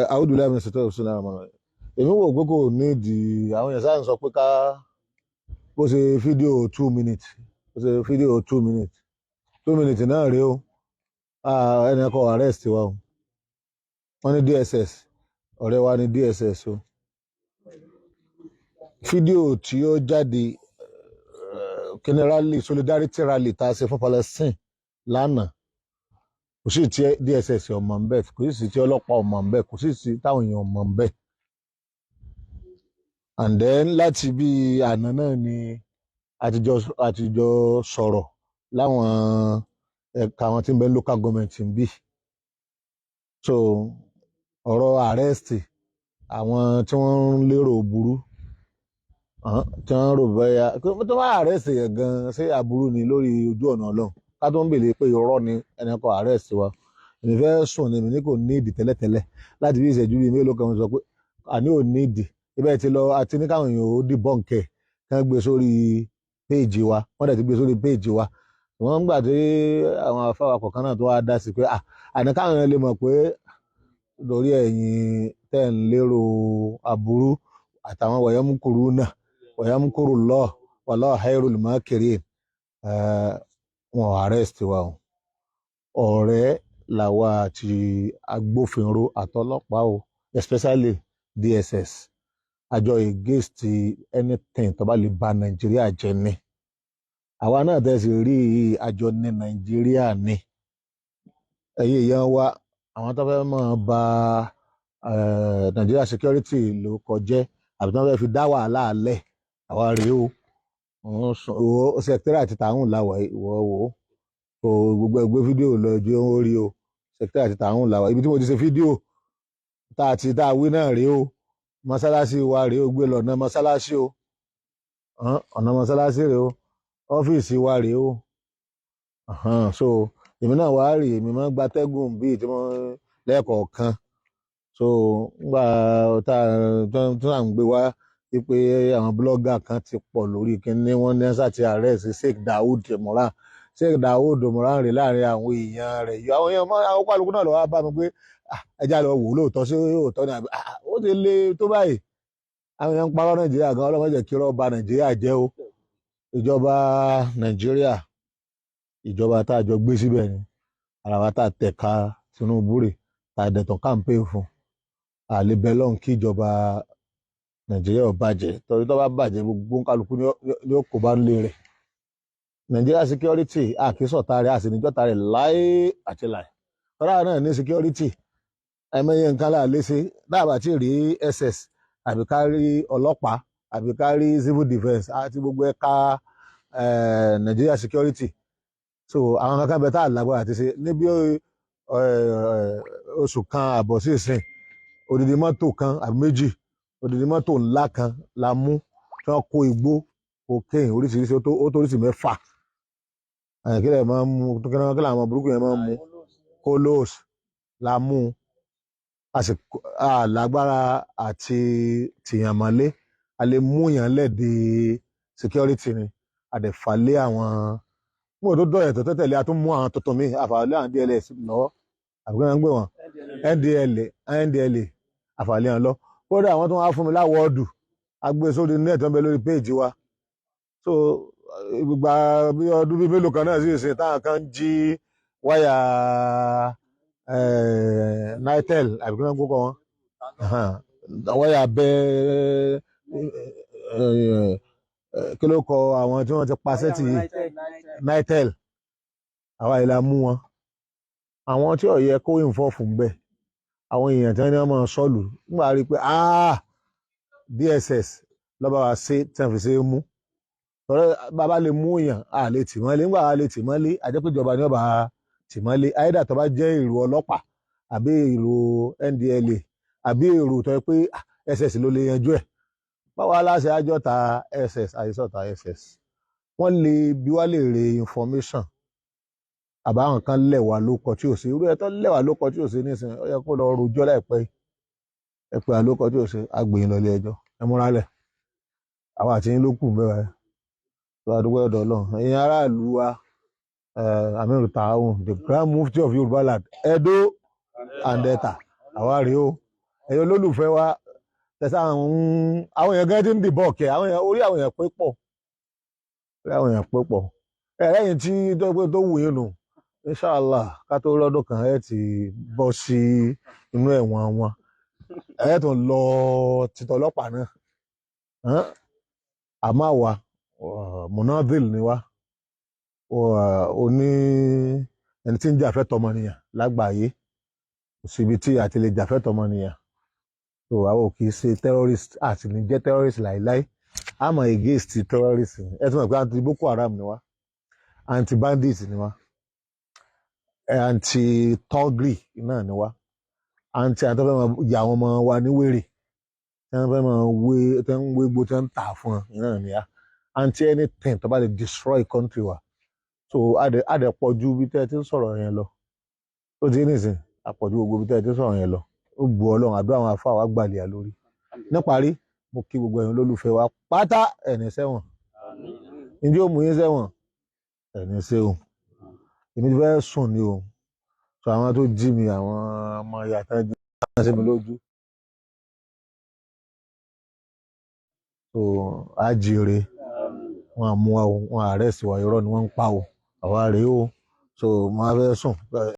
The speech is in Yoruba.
àwùjọ lẹ́mí ṣètò ìṣúná àmọ́ èmi wò pé kò nídìí àwọn èèyàn sáà ń sọ pé ká bó ṣe fídíò 2 minutes bó ṣe fídíò 2 minutes 2 minutes náà rèé o ẹni ẹ̀kọ́ arrest wa o wọ́n ní DSS ọ̀rẹ́ wa ní DSS o fídíò tí ó jáde kíní rally solidarity rally tá a ṣe fún Palestine lánàá kò sí tí DSS ọmọ ń bẹ kò sí tí ọlọ́pàá ọmọ ń bẹ kò sí tí táwọn èèyàn ọmọ ń bẹ and then láti bí àná náà ni àtijọ́ sọ̀rọ̀ láwọn ẹ̀ka àwọn tí ń bẹ local government ń bí so ọ̀rọ̀ arrest àwọn tí wọ́n ń lérò burú tí wọ́n ń rò bẹ́yà tó bá arrest yẹn gan ṣé aburú ni lórí ojú ọ̀nà Ọlọ́run ká tó ń bèèrè pé irọ́ ni ẹni kọ́ arrest wa èmi fẹ́ sùn ni èmi ní kò ní ìdí tẹ́lẹ̀tẹ́lẹ̀ láti bí ìṣẹ́jú bíi mélòó kan sọ pé àní ò ní ìdí ibẹ̀ ti lọ àti ní káwọn èèyàn ó dìbọ́ǹkẹ̀ kí wọ́n gbé sórí péèjì wa wọ́n dẹ̀ ti gbé sórí péèjì wa wọ́n ń gbà tí àwọn afáwà kọ̀ọ̀kan náà tó wá dá sí pé àní káwọn èèyàn lè mọ̀ pé lórí ẹ̀yìn tẹ́ ń lérò aburú àtàwọn wọ̀yẹ́múkúrú náà wọ̀yẹ́múkúrú lọ́ọ̀ wallahu khairul makirin wọn arrest wa o ọ̀rẹ́ làwa àti agbófinró àtọlọ́pàá o especially DSS àjọ against anything tó bá lè ba Nàìjíríà jẹ́ ni àwa náà tẹ̀sí rí àjọ ní Nàìjíríà ni ẹ̀yìn èèyàn wa àwọn tó fẹ́ máa ba Nàìjíríà security ló kọjẹ́ àbí tó fẹ́ fi dá wàhálà alẹ̀ àwa rèé o secretary àti tààrùn làwà ìwọ wò ó gbogbo ẹgbẹ́ fídíò lọ jẹ́ ó rí o secretary àti tààrùn làwà ibi tí mo ti ṣe fídíò tá a wí náà rèé o mọ́sálásí wa rèé o gbé lọ ọ̀nà mọ́sálásí o ọ̀nà mọ́sálásí rèé o ọ́fíìsì wa rèé o so èmi náà wá rí èmi máa ń gbatẹ́gùn bíi tí wọ́n lẹ́ẹ̀kọ̀ọ̀kan so nígbà tá à ń gbé wá pé àwọn blogger kan ti pọ̀ lórí kíní wọ́n ní ẹ̀sà ti arrest Sheikh Daoud Moran rè láàrin àwọn èèyàn rẹ̀ yọ àwọn èèyàn àwọn kálukú náà lọ́wọ́ bá mi pé ẹja lọ wò lóòótọ́ sí òótọ́ ni àbí ó ti le tó báyìí àwọn èèyàn ń parọ́ Nàìjíríà gan ọlọ́mọdé kí irọ́ ba Nàìjíríà jẹ́ o ìjọba Nàìjíríà ìjọba tá a jọ gbé síbẹ̀ ni ara wa tá a tẹ̀ka Tinubu rè tá a dẹ̀tàn campaign fún àlebẹ́lọ́n kí ìjọba Nàìjíríà ò bàjẹ́ torí tó bá bàjẹ́ gbogbo kálukú ni ó kó bá ń lé rẹ̀ Nàìjíríà security àkísọ̀tà rẹ̀ àsìníjọ́ta rẹ̀ láé àti láì tọ́lá náà ní security ẹ̀mẹ́yẹ nǹkan láàlé sí dáàbà tí rí SS àbí ká rí ọlọ́pàá àbí ká rí civil defence àti gbogbo ẹ̀ka Nàìjíríà security so àwọn kankan bẹ tá a lágbára àti ṣe níbi oṣù kan àbọ̀ sí ìsìn odidi mọ́tò kan àbí méjì odidi mọ́tò ńlá kan la mú tí wọ́n kó igbó cocaine oríṣiríṣi ó tó oríṣi 6 kílẹ̀ máa ń mú kílẹ̀ àwọn burúkú yẹn máa ń mú kolos la mú lágbára àti tìyànmọ́lé a lè mú yàn lẹ́ẹ̀dẹ̀ security ni àdẹ̀fàlẹ́ àwọn mo tó dọ̀yẹ̀ tó tẹ̀lé a tún mú àwọn tuntun mi àfàlẹ́ àwọn DLS lọ́wọ́ àbúkọ́ náà ń gbé wọn NDLA àfàlẹ́ wọn lọ kódà àwọn tó wá fún mi láwọ́ọ̀dù agbé sórí net tó ń bẹ lórí péèjì wa so gbogbo bí ọdún bíi mélòó kan náà sì ṣe táwọn kan jí wáyà nitel àbí kí wọ́n gbókọ̀ wọn wáyà bẹ́ẹ̀ kí ló kọ àwọn tí wọ́n ti pa sẹ́tì nitel àwa ìlà mú wọn àwọn tí ó yẹ kó ìfọ́fù ń bẹ̀ àwọn èèyàn tí wọ́n ní wọ́n máa sọ́ọ̀lù nígbà rí pé DSS lọ́ba wa ṣe tí wọ́n fi ṣe é mú tọ́lá bàbá lè mú èèyàn a lè tì mọ́lé nígbà wa lè tì mọ́lé àjẹpéjọba ni ọba tì mọ́lé àyẹ̀dà tó bá jẹ́ èrò ọlọ́pàá àbí èrò NDLA àbí èrò tó yẹ pé SS ló lè yanjú ẹ̀ báwa aláṣẹ àjọta SS àìsọ̀tà SS wọ́n lè bí wá lè re information àbáwọn kan lẹ̀wà ló kọ tí ò sí irú ẹ̀ tó lẹ̀wà ló kọ tí ò sí nísìnyí ó yẹ kó lọ rojọ́ láìpẹ́ ẹ pé àlókọ tí ò sí agbèyìn lọ ilé ẹjọ́ ẹ múra lẹ̀ àwọn àti yín ló kù mẹ́wàá tó àdúgbò ọ̀dọ̀ Ọlọ́run ẹ̀yin aráàlú wa Amiru Taawun the Grand Mufti of Yoruba land Edo and Delta àwa rèé o ẹ̀yin olólùfẹ́ wa tẹ̀sán àwọn èèyàn gẹ́gẹ́ tí ń dìbọ̀ kẹ́ àwọn èèyàn orí àwọn èèyàn pé pọ̀ ẹ̀rẹ́yìn tí tó wù yín nù inshallah ká tó lọ́dún kan ẹ̀ ti bọ́ sí inú ẹ̀wọ̀n wọn ẹ̀ tó lọ títọ́ ọlọ́pàá náà àmọ́ àwa munadil ni wá oní ẹni tí ń jà fẹ́tọ̀ ọmọnìyàn lágbàáyé kò síbi tí àti lè jà fẹ́tọ̀ ọmọnìyàn so àwọn kì í ṣe terrorist àti ní jẹ́ terrorist láìláì àmọ́ against terrorist ẹ ti mọ̀ pé anti Boko Haram ni wá anti bandit ni wá anti togri náà ni wá anti àtọ́fẹ́ máa yà àwọn ọmọ wa ní wèrè tí wọ́n fẹ́ máa tí wọ́n ń wégbó tí wọ́n ń tà fún wọn náà ni wá anti anything tó bá lè destroy country wa so adẹ pọ̀jù bí tẹ́ ẹ ti ń sọ̀rọ̀ yẹn lọ ó ti nìsín àpọ̀jù gbogbo bí tẹ́ ẹ ti ń sọ̀rọ̀ yẹn lọ ó bu Ọlọ́run àdúrà àwọn afọ àwa gbàlẹ̀ lórí níparí mo kí gbogbo ẹ̀yin olólùfẹ́ wa pátá ẹni sẹ́wọ̀n ǹjẹ́ ó mú yín sẹ́wọ̀n ẹni sẹ́wọ̀n èmi ti fẹ́ sùn ni o sọ àwọn tó jí mi àwọn ọmọ yàtọ̀ jí wọn sí mi lójú so àjèrè wọn àmú wa wọn àrẹ́sì wa irọ́ ni wọ́n ń pa o àwa rèé o so mo á fẹ́ sùn.